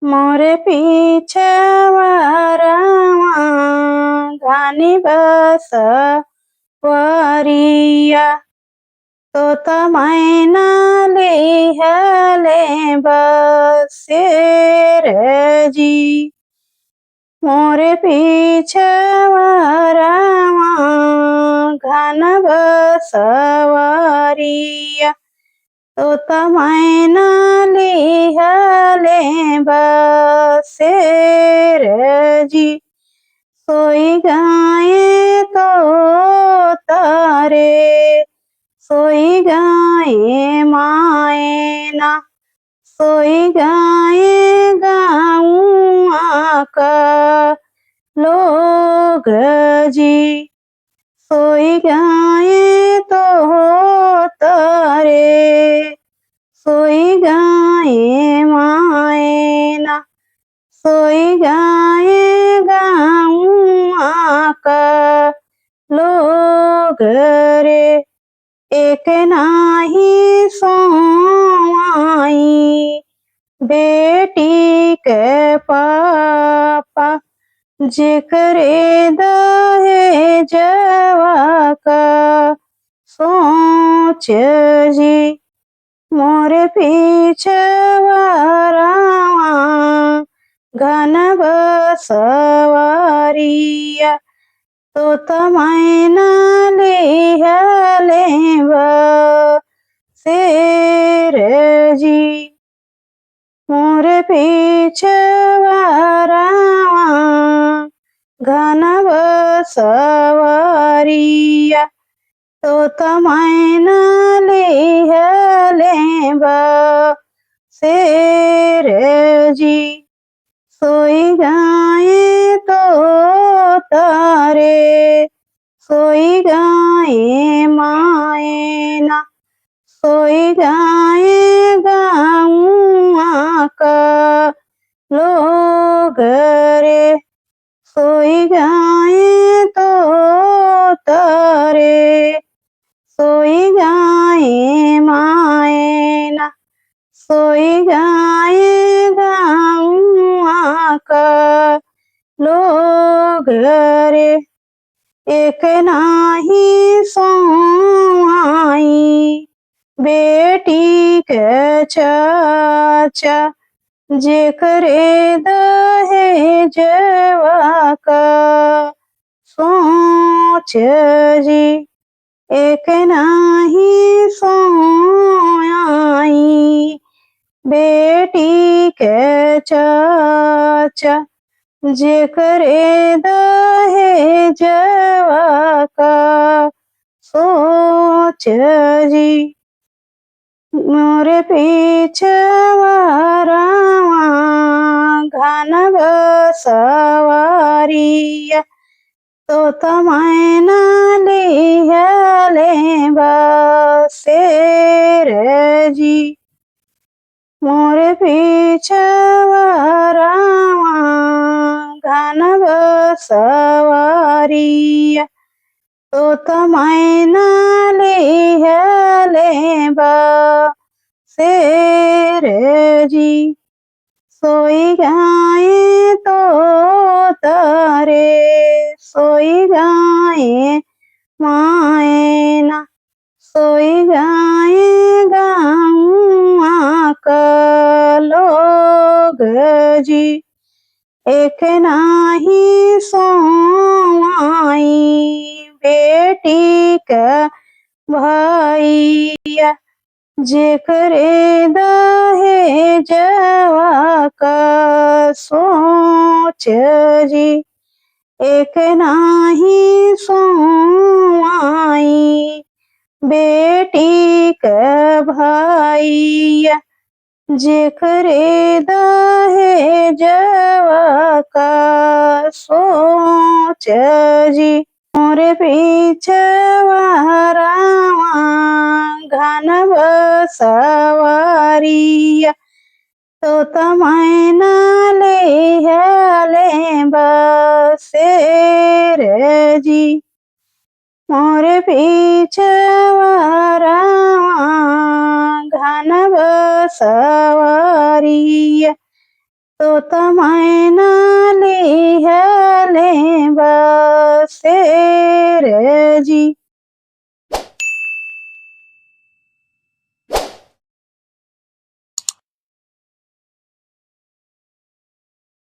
मोरे पीछे वरवा घानी बस वरिया तोत मैना लिहले बसेर जी। मोरे पीछे वरवा घन बसवरिया तोत मैना लिहले बसेर जी। सोई गाये तो तारे सोई गाये मायना सोई गाये गाऊँ का लोग जी। सोई गाये तो तारे सोई गाये मायना सोई गाये गाऊँ का लोग रे। एक नाही सोई बेटी के पापा जेकरे दहेजवा का सोच जी। मोरे पीछे वरवा घन बसवरिया तोत मैना लिहले बसेर जी। मोरे पीछे वरवा घन बसवरिया तोत मैना लिहले बसेर जी। सोई गाये तो तारे सोई गाये मायना सोई गाये गाऊँ का लोग रे। सोई गाये तो तारे सोई गाये मायना सोई गाये गाऊँ का लोग रे। एक नाही सोई बेटी के चाचा जेकरे दहेजवा का सोच जी। एक नाही सोई बेटी के चाचा जेकरे दहेजवा का सोच जी। मोरे पीछे वरवा घन बसवरिया तोत मैना लिहले बसेर जी। मोरे पीछे वरवा घन बसवरिया तोत मैना लिहले बसेर जी। सोई गाये तो तारे सोई गाये मायना सोई गाये गाऊँ का लोग जी। एक नाही सोई बेटी का भैया जेकरे दहेजवा का सोच जी। एक नाही सोई बेटी का भैया जेकरे दहेजवा का सोच जी। मोरे पीछे वरवा घन बसवरिया तोत मैना लिहले बसेर जी। मोरे पीछे वरवा घन बसवरिया तोता मैना ले